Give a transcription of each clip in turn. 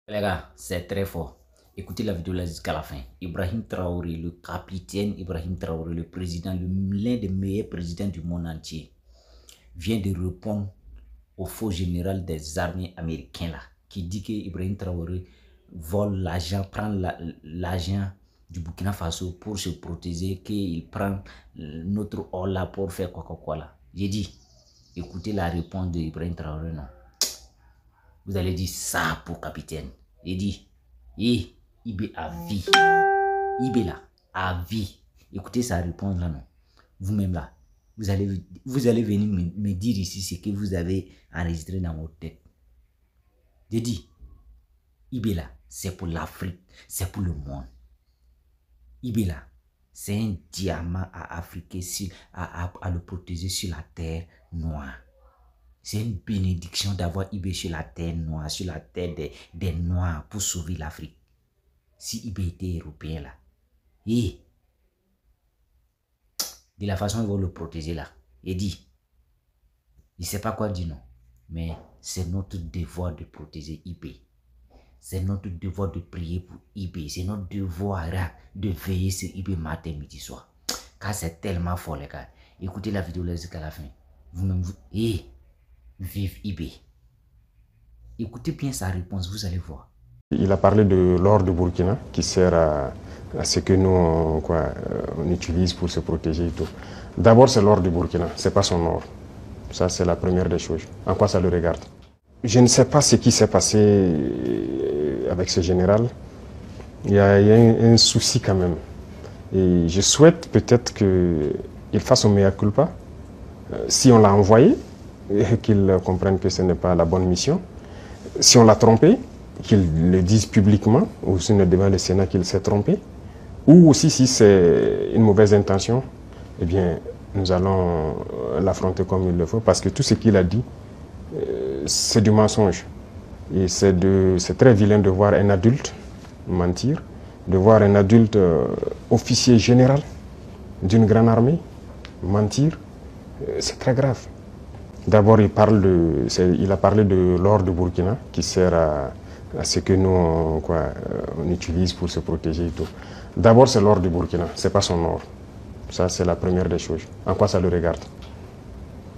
Les gars, c'est très fort. Écoutez la vidéo là jusqu'à la fin. Ibrahim Traoré, le capitaine Ibrahim Traoré, le président, l'un des meilleurs présidents du monde entier, vient de répondre au faux général des armées américains là, qui dit que Ibrahim Traoré vole l'argent, prend l'argent du Burkina Faso pour se protéger, qu'il prend notre or là pour faire quoi là. J'ai dit, écoutez la réponse de Ibrahim Traoré, non. Vous allez dire ça pour capitaine. J'ai dit, IB à vie. IB là, à vie. Écoutez sa réponse là, non. Vous-même là, vous allez venir me dire ici ce que vous avez enregistré dans votre tête. J'ai dit, IB là, c'est pour l'Afrique, c'est pour le monde. IB là, c'est un diamant à Afrique, à le protéger sur la terre noire. C'est une bénédiction d'avoir IB sur la terre noire, sur la terre des Noirs pour sauver l'Afrique. Si IB était européen là, et de la façon ils vont le protéger là, il dit, il ne sait pas quoi dire non, mais c'est notre devoir de protéger IB. C'est notre devoir de prier pour IB. C'est notre devoir de veiller sur IB matin, midi, soir. Car c'est tellement fort les gars. Écoutez la vidéo là jusqu'à la fin. Vous-même, vive IB. Écoutez bien sa réponse, vous allez voir. Il a parlé de l'or de Burkina qui sert à ce que nous on utilise pour se protéger et tout. D'abord c'est l'or du Burkina, c'est pas son or. Ça c'est la première des choses. En quoi ça le regarde? Je ne sais pas ce qui s'est passé avec ce général. Il y a un souci quand même. Et je souhaite peut-être qu'il fasse son mea culpa. Si on l'a envoyé, qu'il comprenne que ce n'est pas la bonne mission. Si on l'a trompé, qu'il le dise publiquement, ou sinon devant le Sénat qu'il s'est trompé. Ou aussi si c'est une mauvaise intention, eh bien nous allons l'affronter comme il le faut. Parce que tout ce qu'il a dit, c'est du mensonge. Et c'est très vilain de voir un adulte mentir, de voir un adulte officier général d'une grande armée mentir. C'est très grave. D'abord, il a parlé de l'or de Burkina qui sert à ce que nous on utilise pour se protéger et tout. D'abord, c'est l'or du Burkina, c'est pas son or. Ça, c'est la première des choses. En quoi ça le regarde?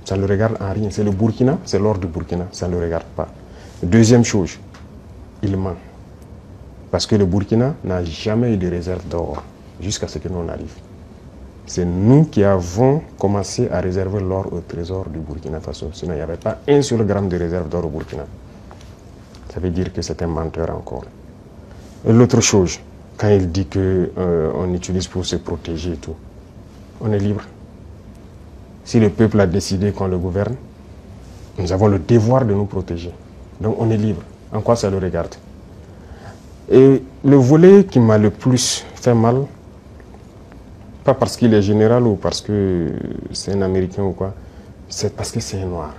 Ça ne le regarde en rien. C'est le Burkina, c'est l'or du Burkina, ça ne le regarde pas. Deuxième chose, il ment. Parce que le Burkina n'a jamais eu de réserve d'or jusqu'à ce que nous on arrive. C'est nous qui avons commencé à réserver l'or au trésor du Burkina Faso. Sinon, il n'y avait pas un seul gramme de réserve d'or au Burkina. Ça veut dire que c'est un menteur encore. Et l'autre chose, quand il dit qu'on utilise pour se protéger et tout, on est libre. Si le peuple a décidé qu'on le gouverne, nous avons le devoir de nous protéger. Donc on est libre. En quoi ça le regarde? Et le volet qui m'a le plus fait mal, pas parce qu'il est général ou parce que c'est un Américain ou quoi, c'est parce que c'est un noir.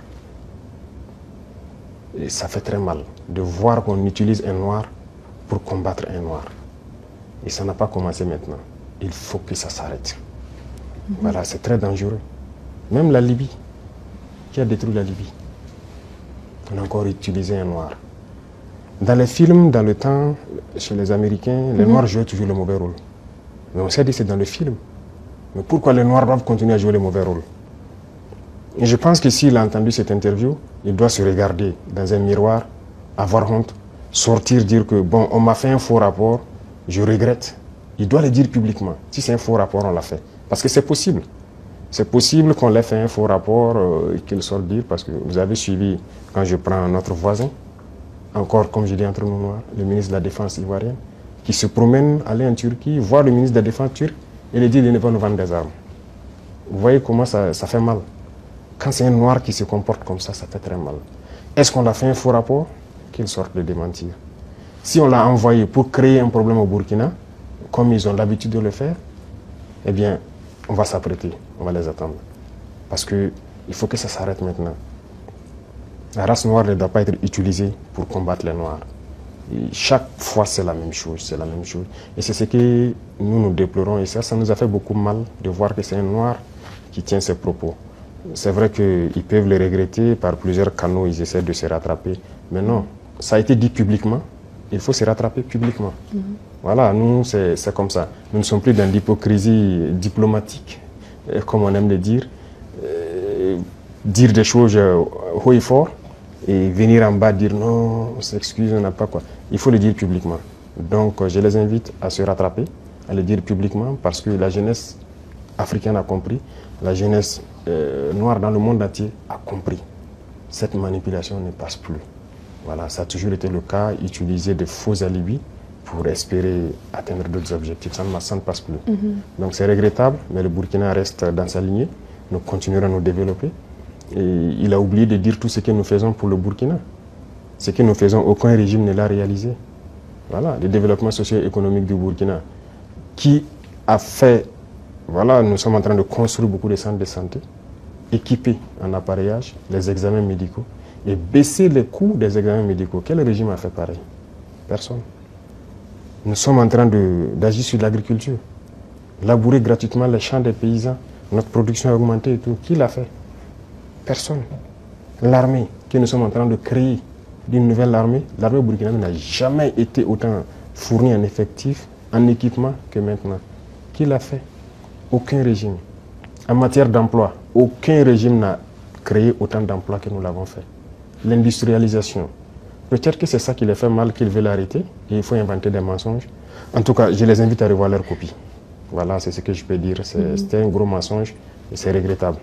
Et ça fait très mal de voir qu'on utilise un noir pour combattre un noir. Et ça n'a pas commencé maintenant. Il faut que ça s'arrête. Voilà, c'est très dangereux. Même la Libye, qui a détruit la Libye, on a encore utilisé un noir. Dans les films, dans le temps, chez les Américains, les noirs jouent toujours le mauvais rôle. Mais on s'est dit que c'est dans le film. Mais pourquoi les noirs doivent continuer à jouer le mauvais rôle? Et je pense que s'il a entendu cette interview, il doit se regarder dans un miroir, avoir honte, sortir, dire que bon, on m'a fait un faux rapport, je regrette. Il doit le dire publiquement. Si c'est un faux rapport, on l'a fait. Parce que c'est possible. C'est possible qu'on l'ait fait un faux rapport et qu'il sorte dire, parce que vous avez suivi, quand je prends notre voisin, encore comme je dis entre nous noirs, le ministre de la Défense ivoirienne, qui se promène, aller en Turquie, voir le ministre de la Défense turc et lui dit qu'il ne va nous vendre des armes. Vous voyez comment ça fait mal. Quand c'est un noir qui se comporte comme ça fait très mal. Est-ce qu'on a fait un faux rapport? Qu'il sorte de démentir. Si on l'a envoyé pour créer un problème au Burkina, comme ils ont l'habitude de le faire, eh bien, on va s'apprêter, on va les attendre. Parce qu'il faut que ça s'arrête maintenant. La race noire ne doit pas être utilisée pour combattre les noirs. Et chaque fois, c'est la même chose, c'est la même chose. Et c'est ce que nous déplorons. Et ça nous a fait beaucoup mal de voir que c'est un noir qui tient ces propos. C'est vrai qu'ils peuvent le regretter, par plusieurs canaux, ils essaient de se rattraper. Mais non, ça a été dit publiquement. il faut se rattraper publiquement. Voilà, nous, c'est comme ça. Nous ne sommes plus dans l'hypocrisie diplomatique, comme on aime le dire. Dire des choses haut et fort et venir en bas dire non, on s'excuse, on n'a pas quoi. Il faut le dire publiquement. Donc, je les invite à se rattraper, à le dire publiquement parce que la jeunesse africaine a compris, la jeunesse noire dans le monde entier a compris. Cette manipulation ne passe plus. Voilà, ça a toujours été le cas, utiliser de faux alibis pour espérer atteindre d'autres objectifs. Ça ne passe plus. Donc c'est regrettable, mais le Burkina reste dans sa lignée. Nous continuerons à nous développer. Et il a oublié de dire tout ce que nous faisons pour le Burkina. Ce que nous faisons, aucun régime ne l'a réalisé. Voilà, le développement socio-économique du Burkina, qui a fait, voilà, nous sommes en train de construire beaucoup de centres de santé, équipés en appareillage, les examens médicaux, et baisser les coûts des examens médicaux. Quel régime a fait pareil? Personne. Nous sommes en train d'agir sur l'agriculture, labourer gratuitement les champs des paysans, notre production a augmenté et tout. Qui l'a fait? Personne. L'armée que nous sommes en train de créer, d'une nouvelle armée, l'armée burkinabé n'a jamais été autant fournie en effectifs, en équipement que maintenant. Qui l'a fait? Aucun régime. En matière d'emploi, aucun régime n'a créé autant d'emplois que nous l'avons fait. L'industrialisation. Peut-être que c'est ça qui les fait mal, qu'ils veulent arrêter, et il faut inventer des mensonges. En tout cas, je les invite à revoir leur copie. Voilà, c'est ce que je peux dire. C'était un gros mensonge et c'est regrettable.